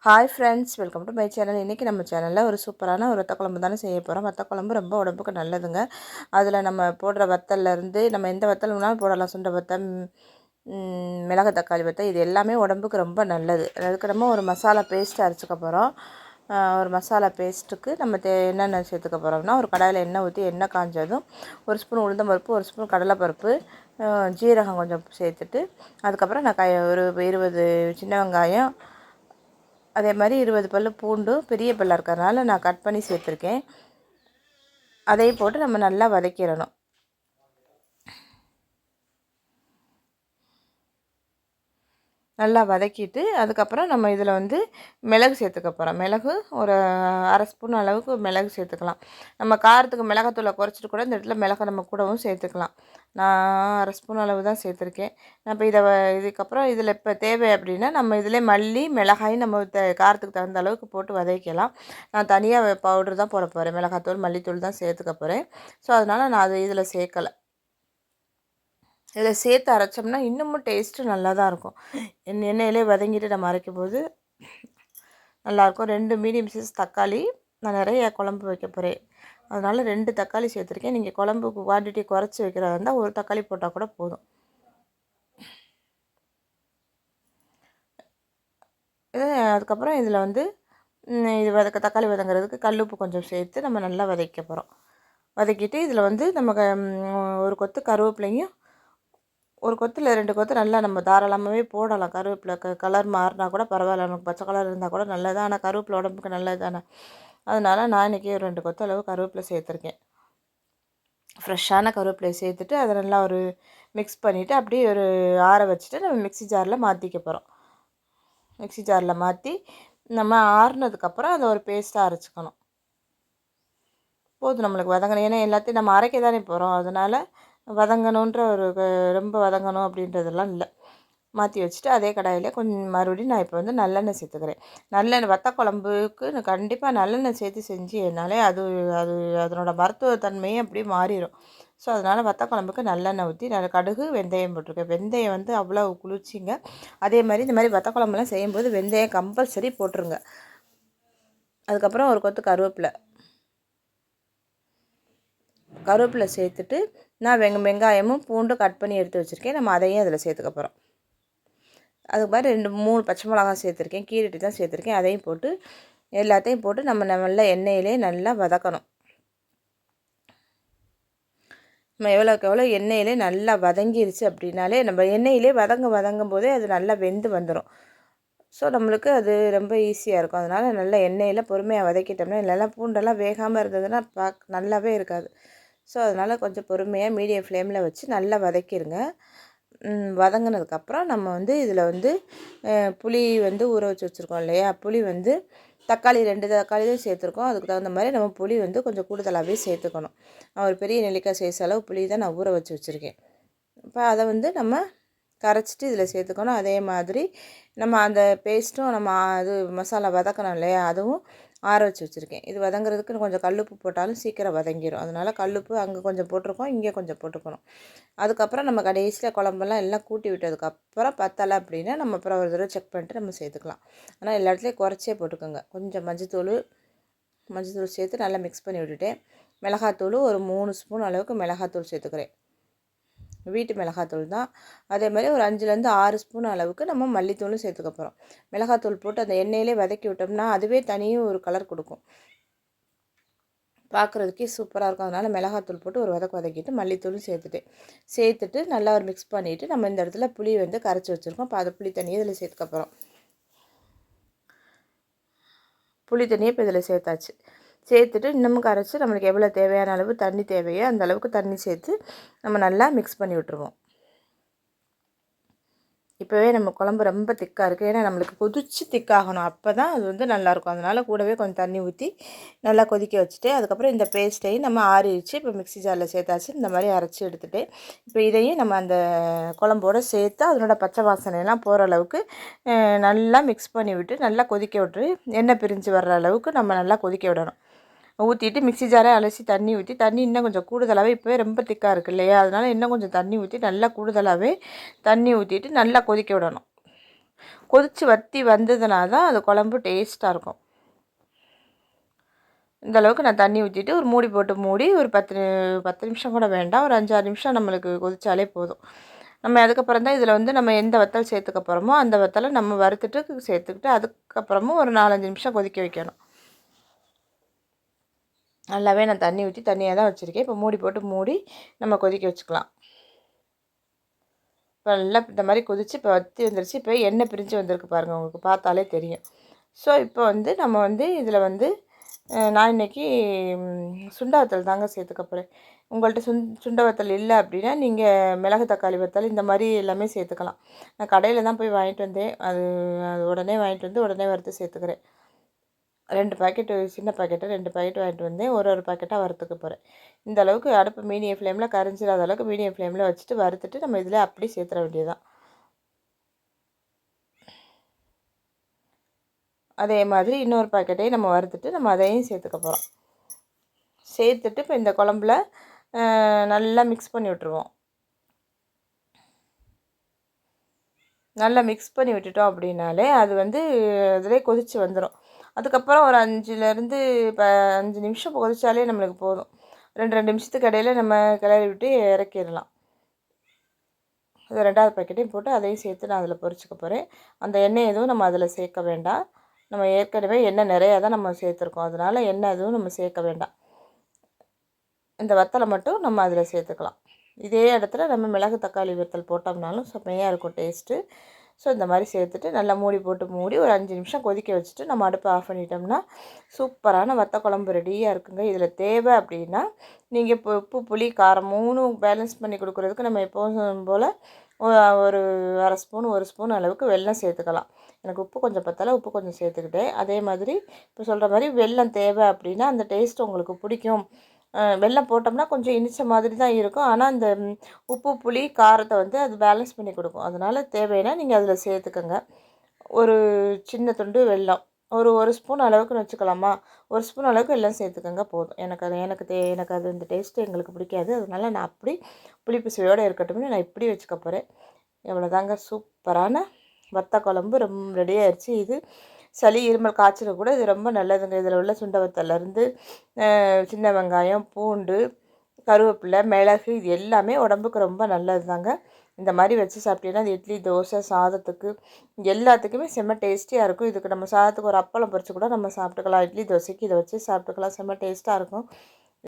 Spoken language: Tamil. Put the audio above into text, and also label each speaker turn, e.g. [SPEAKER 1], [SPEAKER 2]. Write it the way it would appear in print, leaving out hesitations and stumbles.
[SPEAKER 1] Hi friends, welcome to my channel. இன்றைக்கி நம்ம சேனலில் ஒரு சூப்பரான ஒரு வத்த குழம்பு தானே செய்ய போகிறோம். வத்த குழம்பு ரொம்ப உடம்புக்கு நல்லதுங்க. அதில் நம்ம போடுற வத்தல்லேருந்து நம்ம எந்த வத்தல் வேணாலும் போடலாம். சுண்டை வத்தல், மிளகு தக்காளி வத்தல், இது எல்லாமே உடம்புக்கு ரொம்ப நல்லது. அதுக்கு நம்ம ஒரு மசாலா பேஸ்ட் அரைச்சிக்க போகிறோம். ஒரு மசாலா பேஸ்ட்டுக்கு நம்ம என்னென்ன சேர்த்துக்க போகிறோம்னா, ஒரு கடாயில் எண்ணெய் ஊற்றி எண்ணெய் காஞ்சதும் ஒரு ஸ்பூன் உளுந்தம்பருப்பு, ஒரு ஸ்பூன் கடலைப்பருப்பு, ஜீரகம் கொஞ்சம் சேர்த்துட்டு, அதுக்கப்புறம் நான் ஒரு 20 சின்ன வெங்காயம், அதே மாதிரி 20 பல் பூண்டு, பெரிய பல்லாக இருக்கிறதுனால நான் கட் பண்ணி சேர்த்துருக்கேன். அதையும் போட்டு நம்ம நல்லா வதக்கிடணும். நல்லா வதக்கிட்டு அதுக்கப்புறம் நம்ம இதில் மிளகு சேர்த்துக்க போகிறோம். மிளகு ஒரு அரை ஸ்பூன் அளவுக்கு மிளகு சேர்த்துக்கலாம். நம்ம காரத்துக்கு மிளகாத்தூளை குறைச்சிட்டு கூட இந்த இடத்துல மிளகை நம்ம கூடவும் சேர்த்துக்கலாம். நான் அரை ஸ்பூன் அளவு தான் சேர்த்துருக்கேன். நம்ம இதுக்கப்புறம் இதில் இப்போ தேவை அப்படின்னா நம்ம இதில் மல்லி, மிளகாய் நம்ம காரத்துக்கு தகுந்த அளவுக்கு போட்டு வதக்கலாம். நான் தனியாக பவுடர் தான் போட போகிறேன். மிளகாத்தூள், மல்லித்தூள் தான் சேர்த்துக்க போகிறேன். ஸோ அதனால் நான் அது இதில் சேர்க்கலை. இதில் சேர்த்து அரைச்சோம்னா இன்னமும் டேஸ்ட்டு நல்லா தான் இருக்கும். எண்ணெயிலே வதங்கிட்டு நம்ம அரைக்கும் போது நல்லாயிருக்கும். 2 மீடியம் சைஸ் தக்காளி, நான் நிறைய குழம்பு வைக்க போகிறேன். அதனால் 2 தக்காளி சேர்த்துருக்கேன். நீங்கள் குழம்புக்கு குவான்டிட்டி குறைச்சி வைக்கிறதா இருந்தால் ஒரு தக்காளி போட்டால் கூட போதும். அதுக்கப்புறம் இதில் இது தக்காளி வதங்குறதுக்கு கல்லுப்பு கொஞ்சம் சேர்த்து நம்ம நல்லா வதக்க போகிறோம். வதக்கிட்டு இதில் நமக்கு ஒரு கொத்து கருவேப்பிலையும், ஒரு கொத்தில் 2 கொத்து நல்லா நம்ம தாராளமாகவே போடலாம். கருவேப்பிலை கலர் மாறினா கூட பரவாயில்ல, நமக்கு பச்சை கலர் இருந்தால் கூட நல்லது. ஆனால் கருவேப்பிலை உடம்புக்கு நல்லது தானே. அதனால் நான் இன்றைக்கி ஒரு 2 கொத்து அளவு கருவேப்பிலை சேர்த்துருக்கேன். ஃப்ரெஷ்ஷான கருவேப்பிலையை சேர்த்துட்டு அதை நல்லா ஒரு மிக்ஸ் பண்ணிவிட்டு அப்படியே ஒரு ஆற வச்சுட்டு நம்ம மிக்ஸி ஜாரில் மாற்றிக்க போகிறோம். மிக்ஸி ஜாரில் மாற்றி நம்ம ஆறுனதுக்கப்புறம் அதை ஒரு பேஸ்ட்டாக அரைச்சிக்கணும். போதும் நம்மளுக்கு வதங்கணும். ஏன்னா எல்லாத்தையும் நம்ம அரைக்க தானே போகிறோம். அதனால் வதங்கணுன்ற ஒரு ரொம்ப வதங்கணும் அப்படின்றதெல்லாம் இல்லை. மாற்றி வச்சுட்டு அதே கடாயில் கொஞ்சம் மறுபடியும் நான் இப்போ நல்லெண்ணெய் சேர்த்துக்கிறேன். நல்லெண்ணெய் வத்த குழம்புக்கு கண்டிப்பாக நல்லெண்ணெய் சேர்த்து செஞ்சேனாலே அது அது அதனோட மருத்துவ தன்மையே அப்படியே மாறிடும். ஸோ அதனால் வத்த குழம்புக்கு நல்லெண்ணெய் ஊற்றி நான் கடுகு, வெந்தயம் போட்டிருக்கேன். வெந்தயம் அவ்வளோ குளிர்ச்சிங்க. அதே மாதிரி இந்த மாதிரி வத்த குழம்புலாம் செய்யும்போது வெந்தயம் கம்பல்சரி போட்டுருங்க. அதுக்கப்புறம் ஒரு கொத்து கருவேப்பிலை சேர்த்துட்டு நான் வெங்காயமும் பூண்டும் கட் பண்ணி எடுத்து வச்சுருக்கேன். நம்ம அதையும் அதில் சேர்த்துக்க போகிறோம். அதுக்கு மாதிரி 3 பச்சை மிளகா சேர்த்துருக்கேன். கீரைட்டு தான் சேர்த்துருக்கேன். அதையும் போட்டு எல்லாத்தையும் போட்டு நம்ம நல்லா எண்ணெயிலே நல்லா வதக்கணும். நம்ம எவ்வளோக்கு எவ்வளோ எண்ணெயிலே நல்லா வதங்கிருச்சு அப்படின்னாலே நம்ம எண்ணெயிலே வதங்கும் போதே அது நல்லா வெந்து வந்துடும். ஸோ நம்மளுக்கு அது ரொம்ப ஈஸியாக இருக்கும். அதனால் நல்லா எண்ணெயில் பொறுமையாக வதக்கிட்டோம்னா, இல்லைன்னா பூண்டெல்லாம் வேகாமல் இருந்ததுன்னா நல்லாவே இருக்காது. ஸோ அதனால் கொஞ்சம் பொறுமையாக மீடியம் ஃப்ளேமில் வச்சு நல்லா வதக்கிடுங்க. வதங்கினதுக்கப்புறம் நம்ம இதில் புளி ஊற வச்சு வச்சுருக்கோம் இல்லையா, புளி தக்காளி 2 தக்காளி தான் சேர்த்துருக்கோம். அதுக்கு தகுந்த மாதிரி நம்ம புளி கொஞ்சம் கூடுதலாகவே சேர்த்துக்கணும். நான் ஒரு பெரிய நெல்லிக்காய் சைஸ் அளவு புளி தான் நான் ஊற வச்சு வச்சுருக்கேன். இப்போ அதை நம்ம கரைச்சிட்டு இதில் சேர்த்துக்கணும். அதே மாதிரி நம்ம அந்த பேஸ்ட்டும் நம்ம அது மசாலா வதக்கணும் இல்லையா, அதுவும் ஆற வச்சு வச்சுருக்கேன். இது வதங்குறதுக்கு கொஞ்சம் கல்லுப்பு போட்டாலும் சீக்கிரம் வதங்கிடும். அதனால் கல்லுப்பு அங்கே கொஞ்சம் போட்டிருக்கோம், இங்கே கொஞ்சம் போட்டுக்கணும். அதுக்கப்புறம் நம்ம கடைசியில் குழம்பெல்லாம் எல்லாம் கூட்டி விட்டதுக்கப்புறம் பத்தலை அப்படின்னா நம்ம அப்புறம் ஒரு தடவை செக் பண்ணிட்டு நம்ம சேர்த்துக்கலாம். ஆனால் எல்லா இடத்துலையும் குறைச்சே போட்டுக்கோங்க. கொஞ்சம் மஞ்சத்தூள் சேர்த்து நல்லா மிக்ஸ் பண்ணி விட்டுட்டேன். மிளகாத்தூள் ஒரு 3 ஸ்பூன் அளவுக்கு மிளகாத்தூள் சேர்த்துக்கிறேன். வீட்டு மிளகாத்தூள் தான். அதே மாதிரி ஒரு 5லேருந்து 6 ஸ்பூன் அளவுக்கு நம்ம மல்லித்தூளும் சேர்த்துக்க போகிறோம். மிளகாத்தூள் போட்டு அந்த எண்ணெயிலே வதக்கி விட்டோம்னா அதுவே தனியும் ஒரு கலர் கொடுக்கும். பார்க்குறதுக்கே சூப்பராக இருக்கும். அதனால் மிளகாத்தூள் போட்டு ஒரு வதக்கிட்டு மல்லித்தூளும் சேர்த்துட்டு நல்லா ஒரு மிக்ஸ் பண்ணிவிட்டு நம்ம இந்த இடத்துல புளி கரைச்சி வச்சுருக்கோம். இப்போ அதை புளி தண்ணியை இதில் சேர்த்துக்க போகிறோம். புளி தண்ணியை இப்போ இதில் சேர்த்துட்டு இன்னமும் கரைச்சி நம்மளுக்கு எவ்வளோ தேவையான அளவு தண்ணி தேவையோ அந்த அளவுக்கு தண்ணி சேர்த்து நம்ம நல்லா மிக்ஸ் பண்ணி விட்டுருவோம். இப்போவே நம்ம குழம்பு ரொம்ப திக்காக இருக்குது. ஏன்னா நம்மளுக்கு கொதித்து திக்காகணும், அப்போ தான் அது நல்லாயிருக்கும். அதனால் கூடவே கொஞ்சம் தண்ணி ஊற்றி நல்லா கொதிக்க வச்சுட்டு அதுக்கப்புறம் இந்த பேஸ்ட்டையும் நம்ம ஆறிடுச்சு. இப்போ மிக்ஸி ஜாரில் சேர்த்தாச்சு. இந்த மாதிரி அரைச்சி எடுத்துகிட்டு இப்போ இதையும் நம்ம அந்த குழம்போடு சேர்த்து அதனோட பச்சை வாசனையெல்லாம் போகிற அளவுக்கு நல்லா மிக்ஸ் பண்ணி விட்டு நல்லா கொதிக்க விட்டு எண்ணெய் பிரிஞ்சு வர்ற அளவுக்கு நம்ம நல்லா கொதிக்க விடணும். ஊற்றிட்டு மிக்ஸி ஜாரை அலசி தண்ணி ஊற்றி தண்ணி இன்னும் கொஞ்சம் கூடுதலாகவே இப்போவே ரொம்ப திக்காக இருக்குது இல்லையா, அதனால் இன்னும் கொஞ்சம் தண்ணி ஊற்றி நல்லா கூடுதலாகவே தண்ணி ஊற்றிட்டு நல்லா கொதிக்க விடணும். கொதித்து வற்றி வந்ததுனா தான் அது குழம்பு டேஸ்ட்டாக இருக்கும். இந்த அளவுக்கு நான் தண்ணி ஊற்றிட்டு ஒரு மூடி போட்டு மூடி ஒரு 10 நிமிஷம் கூட வேண்டாம், ஒரு 5-6 நிமிஷம் நம்மளுக்கு கொதித்தாலே போதும். நம்ம அதுக்கப்புறம் தான் இதில் வந்து நம்ம எந்த வத்தல் சேர்த்துக்க போகிறோமோ அந்த வத்தலை நம்ம வறுத்துட்டு சேர்த்துக்கிட்டு அதுக்கப்புறமும் ஒரு 4-5 நிமிஷம் கொதிக்க வைக்கணும். நல்லாவே நான் தண்ணி ஊற்றி தண்ணியாக தான் வச்சுருக்கேன். இப்போ மூடி போட்டு மூடி நம்ம கொதிக்க வச்சுக்கலாம். இப்போ நல்லா இந்த மாதிரி கொதித்து இப்போ வற்றி வந்துருச்சு. இப்போ எண்ணெய் பிரிஞ்சு வந்திருக்கு பாருங்கள், உங்களுக்கு பார்த்தாலே தெரியும். ஸோ இப்போ வந்து நம்ம வந்து இதில் வந்து நான் இன்றைக்கி சுண்ட வத்தல் தாங்க சேர்த்துக்க போகிறேன். உங்கள்கிட்ட சுண்ட வத்தல் இல்லை அப்படின்னா நீங்கள் மிளகு தக்காளி வத்தல் இந்த மாதிரி எல்லாமே சேர்த்துக்கலாம். நான் கடையில் தான் போய் வாங்கிட்டு வந்தேன். அது உடனே வாங்கிட்டு வந்து உடனே வறுத்து சேர்த்துக்கிறேன். 2 பாக்கெட்டு சின்ன பாக்கெட்டு 2 பாக்கெட் வாங்கிட்டு வந்தேன். ஒரு பாக்கெட்டாக வறுத்துக்க போகிறேன். இந்த அளவுக்கு அடுப்பு மீடியம் ஃப்ளேமில் கரைஞ்சிடாத அளவுக்கு மீடியம் ஃப்ளேமில் வச்சுட்டு வறுத்துட்டு நம்ம இதில் அப்படி சேர்த்துற வேண்டியதுதான். அதே மாதிரி இன்னொரு பாக்கெட்டையும் நம்ம வறுத்துட்டு நம்ம அதையும் சேர்த்துக்க போகிறோம். சேர்த்துட்டு இப்போ இந்த குழம்புல நல்லா மிக்ஸ் பண்ணி விட்டுருவோம். நல்லா மிக்ஸ் பண்ணி விட்டுட்டோம் அப்படின்னாலே அது வந்து அதிலே கொதித்து வந்துடும். அதுக்கப்புறம் ஒரு 5 நிமிஷம் கொதித்தாலே நம்மளுக்கு போதும். 2 நிமிஷத்துக்கு இடையில நம்ம கிளறி விட்டு இறக்கிடலாம். அது 2வது பாக்கெட்டையும் போட்டு அதையும் சேர்த்து நான் அதில் பொரிச்சுக்க போகிறேன். அந்த எண்ணெய் எதுவும் நம்ம அதில் சேர்க்க வேண்டாம். நம்ம ஏற்கனவே எண்ணெய் நிறையா தான் நம்ம சேர்த்துருக்கோம். அதனால் எண்ணெய் எதுவும் நம்ம சேர்க்க வேண்டாம். இந்த வத்தலை மட்டும் நம்ம அதில் சேர்த்துக்கலாம். இதே இடத்துல நம்ம மிளகு தக்காளி வத்தல் போட்டோம்னாலும் செம்மையாக இருக்கும் டேஸ்ட்டு. ஸோ இந்த மாதிரி சேர்த்துட்டு நல்லா மூடி போட்டு மூடி ஒரு 5 நிமிஷம் கொதிக்க வச்சுட்டு நம்ம அடுப்பை ஆஃப் பண்ணிட்டோம்னா சூப்பரான வத்த குழம்பு ரெடியாக இருக்குங்க. இதில் தேவை அப்படின்னா நீங்கள் இப்போ உப்பு புளி காரம் 3 பேலன்ஸ் பண்ணி கொடுக்குறதுக்கு நம்ம எப்போதும் போல் ஒரு 1/2 ஸ்பூன் 1 ஸ்பூன் அளவுக்கு வெல்லம் சேர்த்துக்கலாம். எனக்கு உப்பு கொஞ்சம் பத்தலை, உப்பு கொஞ்சம் சேர்த்துக்கிட்டேன். அதே மாதிரி இப்போ சொல்கிற மாதிரி வெல்லம் தேவை அப்படின்னா அந்த டேஸ்ட் உங்களுக்கு பிடிக்கும். வெல்லம் போட்டோம்னா கொஞ்சம் இனிச்ச மாதிரி தான் இருக்கும். ஆனால் அந்த உப்பு புளி காரத்தை வந்து அது பேலன்ஸ் பண்ணி கொடுக்கும். அதனால் தேவைன்னா நீங்கள் அதில் சேர்த்துக்கோங்க. ஒரு சின்ன துண்டு வெல்லம் ஒரு ஸ்பூன் அளவுக்குன்னு வச்சுக்கலாமா, 1 ஸ்பூன் அளவுக்கு எல்லாம் சேர்த்துக்கோங்க போதும். எனக்கு அது இந்த டேஸ்ட்டு எங்களுக்கு பிடிக்காது. அதனால் நான் அப்படி புளிப்பு சுவையோடு இருக்கட்டும்னு நான் இப்படி வச்சுக்க போகிறேன். எவ்வளோதாங்க, சூப்பரான வத்த குழம்பு ரெடி ஆயிடுச்சு. இது சளி இருமல் காய்ச்சல் கூட இது ரொம்ப நல்லதுங்க. இதில் உள்ள சுண்ட வத்தல்லேருந்து சின்ன வெங்காயம், பூண்டு, கருவேப்பிலை, மிளகு இது எல்லாமே உடம்புக்கு ரொம்ப நல்லது தாங்க. இந்த மாதிரி வச்சு சாப்பிட்டீங்கன்னா அது இட்லி, தோசை, சாதத்துக்கு எல்லாத்துக்குமே செம்ம டேஸ்டியாக இருக்கும். இதுக்கு நம்ம சாதத்துக்கு ஒரு அப்பளம் பொரிச்சு கூட நம்ம சாப்பிட்டுக்கலாம். இட்லி தோசைக்கு இதை வச்சு சாப்பிட்டுக்கலாம். செம்ம டேஸ்ட்டாக இருக்கும்.